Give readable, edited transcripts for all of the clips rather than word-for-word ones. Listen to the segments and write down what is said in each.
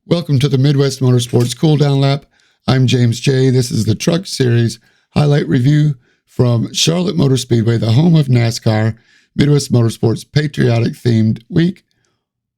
Welcome to the Midwest Motorsports Cool Down Lap. I'm James J. This is the Truck Series highlight review from Charlotte Motor Speedway, the home of NASCAR, Midwest Motorsports Patriotic themed week.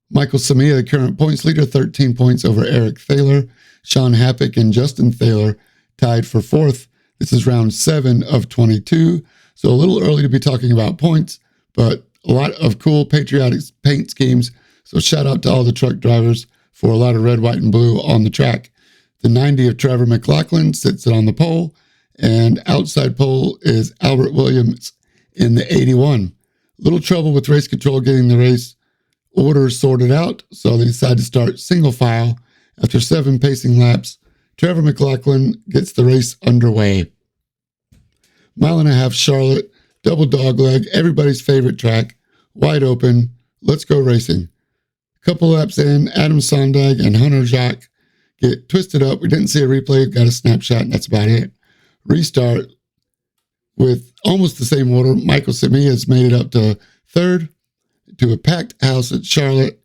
Michael Samia, the current points leader, 13 points over Eric Thaler. Sean Happick and Justin Thaler tied for fourth. This is round 7 of 22, so a little early to be talking about points, but a lot of cool patriotic paint schemes. So shout out to all the truck drivers for a lot of red, white, and blue on the track. The 90 of Trevor McLaughlin sits on the pole, and outside pole is Albert Williams in the 81. Little trouble with race control getting the race order sorted out, so they decide to start single file. After 7 pacing laps, Trevor McLaughlin gets the race underway. Mile and a half Charlotte, double dogleg, everybody's favorite track, wide open. Let's go racing. Couple laps in, Adam Sondag and Hunter Jacques get twisted up. We didn't see a replay, got a snapshot, and that's about it. Restart with almost the same order. Michael Samia has made it up to third, to a packed house at Charlotte.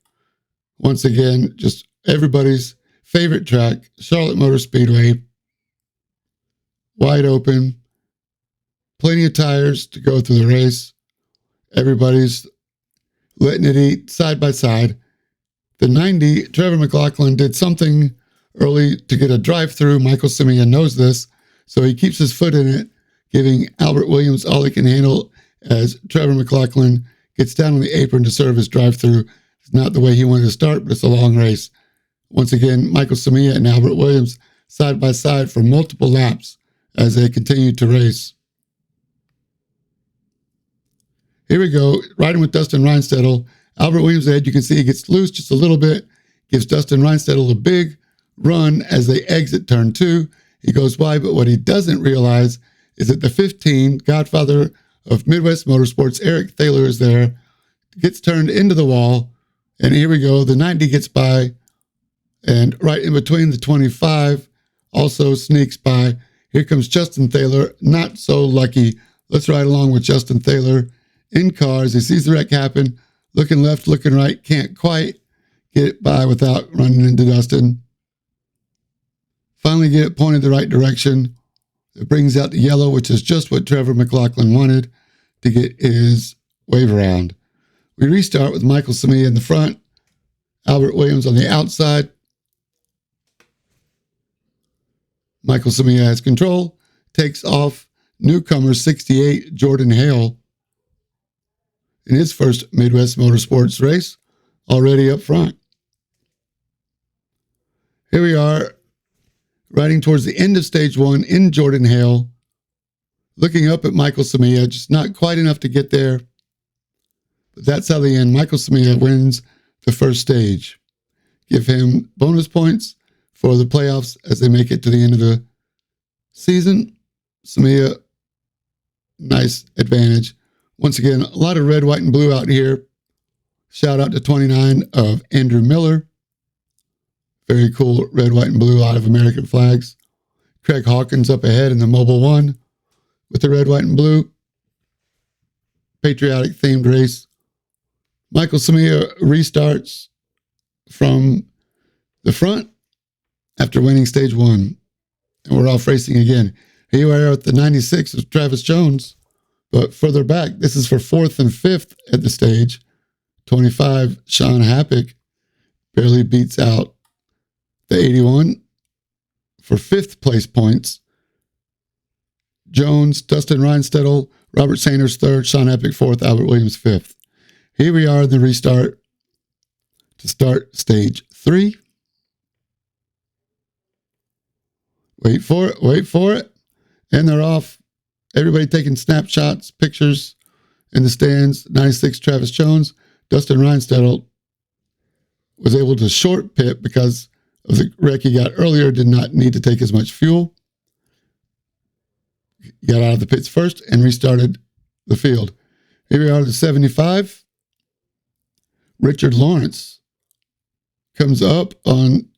Once again, just everybody's favorite track, Charlotte Motor Speedway. Wide open, plenty of tires to go through the race. Everybody's letting it eat side by side. The 90, Trevor McLaughlin did something early to get a drive-through. Michael Samia knows this, so he keeps his foot in it, giving Albert Williams all he can handle as Trevor McLaughlin gets down on the apron to serve his drive-through. It's not the way he wanted to start, but it's a long race. Once again, Michael Samia and Albert Williams side by side for multiple laps as they continue to race. Here we go, riding with Dustin Reinstedel. Albert Williams ahead, you can see he gets loose just a little bit, gives Dustin Reinstedel a big run as they exit turn 2. He goes wide, but what he doesn't realize is that the 15, godfather of Midwest Motorsports, Eric Thaler, is there, gets turned into the wall, and here we go, the 90 gets by, and right in between the 25 also sneaks by. Here comes Justin Thaler, not so lucky. Let's ride along with Justin Thaler in cars. He sees the wreck happen, looking left, looking right, can't quite get it by without running into Dustin. Finally get it pointed the right direction. It brings out the yellow, which is just what Trevor McLaughlin wanted to get his wave around. We restart with Michael Samia in the front, Albert Williams on the outside. Michael Samia has control, takes off. Newcomer 68, Jordan Hale, in his first Midwest Motorsports race, already up front. Here we are, riding towards the end of stage 1 in Jordan Hale, looking up at Michael Samia, just not quite enough to get there. But that's how they end. Michael Samia wins the first stage. Give him bonus points for the playoffs as they make it to the end of the season. Samia, nice advantage. Once again, a lot of red, white, and blue out here. Shout out to 29 of Andrew Miller. Very cool red, white, and blue, a lot of American flags. Craig Hawkins up ahead in the Mobile 1 with the red, white, and blue. Patriotic themed race. Michael Samia restarts from the front after winning stage 1. And we're off racing again. Here we are at the 96 of Travis Jones. But further back, this is for 4th and 5th at the stage. 25, Sean Happick barely beats out the 81 for 5th place points. Jones, Dustin Reinstedel, Robert Sanders 3rd, Sean Happick 4th, Albert Williams 5th. Here we are in the restart to start stage 3. Wait for it, wait for it. And they're off. Everybody taking snapshots, pictures in the stands. 96 Travis Jones. Dustin Reinstedel was able to short pit because of the wreck he got earlier, did not need to take as much fuel. He got out of the pits first and restarted the field. Here we are at the 75. Richard Lawrence comes up on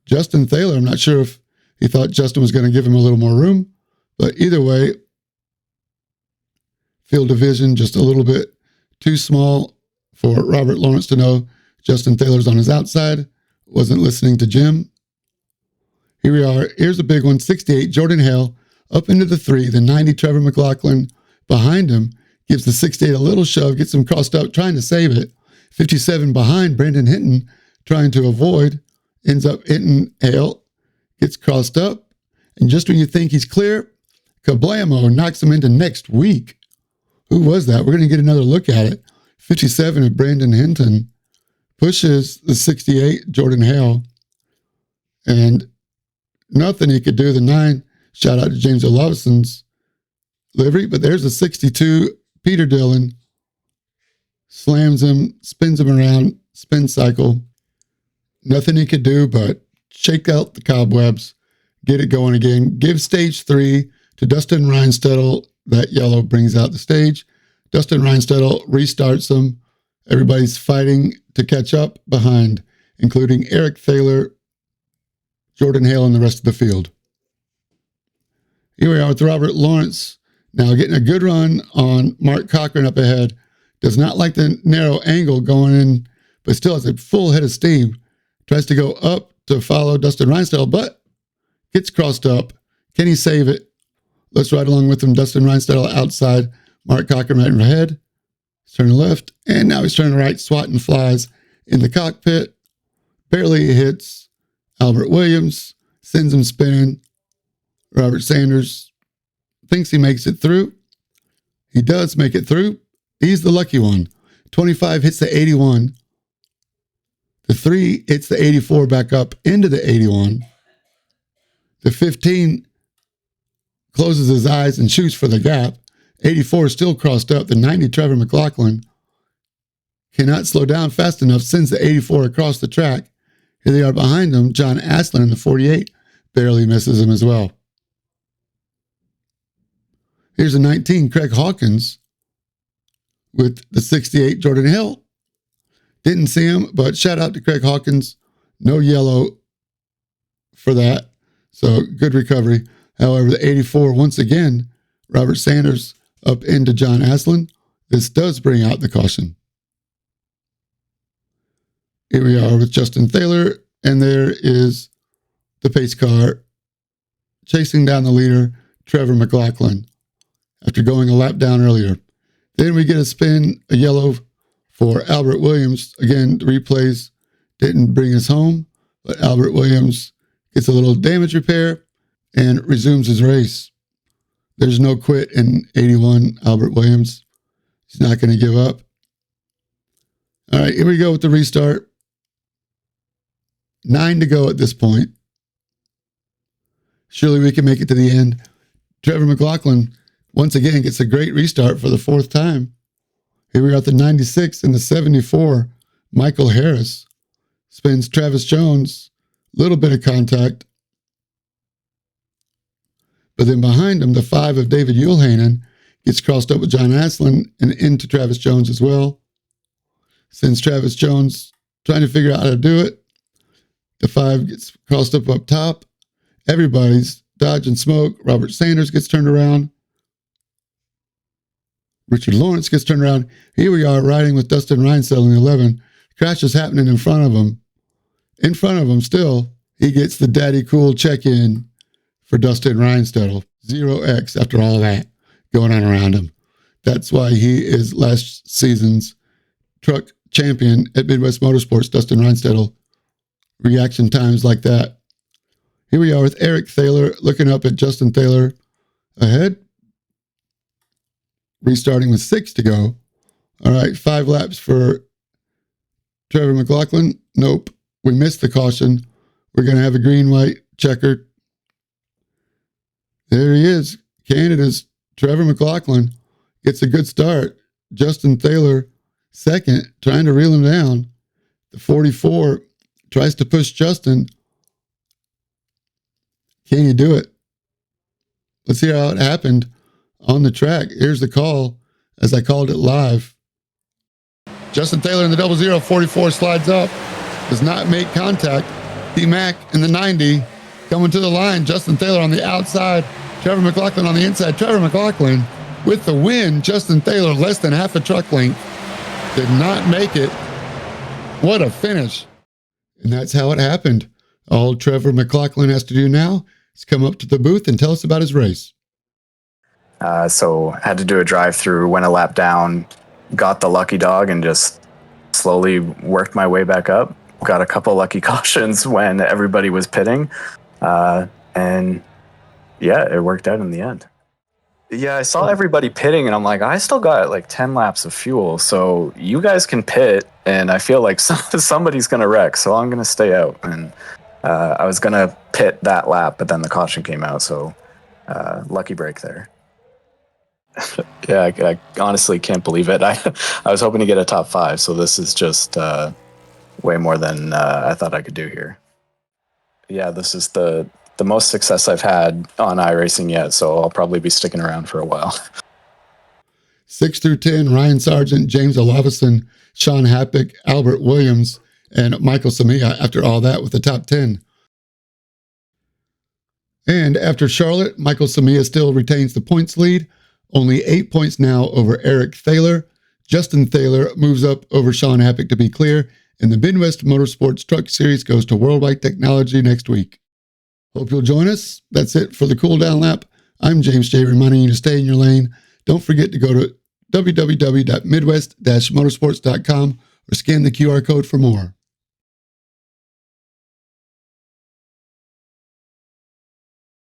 Justin Thaler. I'm not sure if he thought Justin was going to give him a little more room, but either way, field division just a little bit too small for Robert Lawrence to know Justin Thaler's on his outside. wasn't listening to Jim. Here we are. Here's a big one. 68, Jordan Hale up into the 3. The 90, Trevor McLaughlin behind him gives the 68 a little shove, gets him crossed up, trying to save it. 57 behind, Brandon Hinton trying to avoid, ends up hitting Hale, gets crossed up, and just when you think he's clear, kablamo, knocks him into next week. Who was that? We're going to get another look at it. 57 of Brandon Hinton pushes the 68, Jordan Hale, and nothing he could do. The 9, shout out to James Olavison's livery, but there's a 62, Peter Dillon, slams him, spins him around, spin cycle. Nothing he could do but shake out the cobwebs, get it going again. Give stage 3 to Dustin Reinstedel. That yellow brings out the stage. Dustin Reinstedel restarts them. Everybody's fighting to catch up behind, including Eric Thaler, Jordan Hale, and the rest of the field. Here we are with Robert Lawrence. Now getting a good run on Mark Cochran up ahead. Does not like the narrow angle going in, but still has a full head of steam. Tries to go up to follow Dustin Reinstedel, but gets crossed up. Can he save it? Let's ride along with him. Dustin Reinstedel outside. Mark Cochran right in ahead. He's turning left, and now he's turning right, swatting flies in the cockpit. Barely hits Albert Williams, sends him spinning. Robert Sanders thinks he makes it through. He does make it through. He's the lucky one. 25 hits the 81. The 3 hits the 84 back up into the 81. The 15 closes his eyes and shoots for the gap. 84 is still crossed up. The 90, Trevor McLaughlin, cannot slow down fast enough, sends the 84 across the track. Here they are behind him. John Aslan in the 48 barely misses him as well. Here's a 19, Craig Hawkins with the 68, Jordan Hill. Didn't see him, but shout out to Craig Hawkins. No yellow for that. So good recovery. However, the 84, once again, Robert Sanders up into John Aslan. This does bring out the caution. Here we are with Justin Thaler, and there is the pace car chasing down the leader, Trevor McLaughlin, after going a lap down earlier. Then we get a spin, a yellow for Albert Williams. Again, the replays didn't bring us home, but Albert Williams gets a little damage repair and resumes his race. There's no quit in 81, Albert Williams. He's not going to give up. All right, here we go with the restart. 9 to go at this point. Surely we can make it to the end. Trevor McLaughlin, once again, gets a great restart for the 4th time. Here we are at the 96 and the 74. Michael Harris spins Travis Jones. Little bit of contact. But then behind him, the 5 of David Uelhanen gets crossed up with John Aslan and into Travis Jones as well. Sends Travis Jones trying to figure out how to do it. The 5 gets crossed up top. Everybody's dodging smoke. Robert Sanders gets turned around. Richard Lawrence gets turned around. Here we are riding with Dustin Reinstedel in the 11. Crash is happening in front of him. In front of him still, he gets the daddy cool check-in for Dustin Reinstedel. 0x after all that going on around him. That's why he is last season's truck champion at Midwest Motorsports, Dustin Reinstedel. Reaction times like that. Here we are with Eric Thaler looking up at Justin Thaler ahead. Restarting with 6 to go. All right, 5 laps for Trevor McLaughlin. Nope, we missed the caution. We're going to have a green-white checker. There he is. Canada's Trevor McLaughlin gets a good start. Justin Thaler second, trying to reel him down. The 44 tries to push Justin. Can you do it? Let's hear how it happened on the track. Here's the call as I called it live. Justin Thaler in the 00, 44 slides up. Does not make contact. P-Mac in the 90 coming to the line. Justin Thaler on the outside. Trevor McLaughlin on the inside. Trevor McLaughlin with the win. Justin Thaler less than half a truck length. Did not make it. What a finish. And that's how it happened. All Trevor McLaughlin has to do now is come up to the booth and tell us about his race. So I had to do a drive-through, went a lap down, got the lucky dog, and just slowly worked my way back up. Got a couple lucky cautions when everybody was pitting. And yeah, it worked out in the end. Yeah, I saw everybody pitting, and I'm like, I still got like 10 laps of fuel, so you guys can pit, and I feel like somebody's going to wreck, so I'm going to stay out. And I was going to pit that lap, but then the caution came out, so lucky break there. Yeah, I honestly can't believe it. I was hoping to get a top 5, so this is just way more than I thought I could do here. Yeah, this is the most success I've had on iRacing yet, so I'll probably be sticking around for a while. 6 through 10, Ryan Sargent, James Olafison, Sean Happick, Albert Williams, and Michael Samia after all that with the top 10. And after Charlotte, Michael Samia still retains the points lead, only 8 points now over Eric Thaler. Justin Thaler moves up over Sean Happick to be clear, and the Midwest Motorsports Truck Series goes to Worldwide Technology next week. Hope you'll join us. That's it for the Cool Down Lap. I'm James J. reminding you to stay in your lane. Don't forget to go to www.midwest-motorsports.com or scan the QR code for more.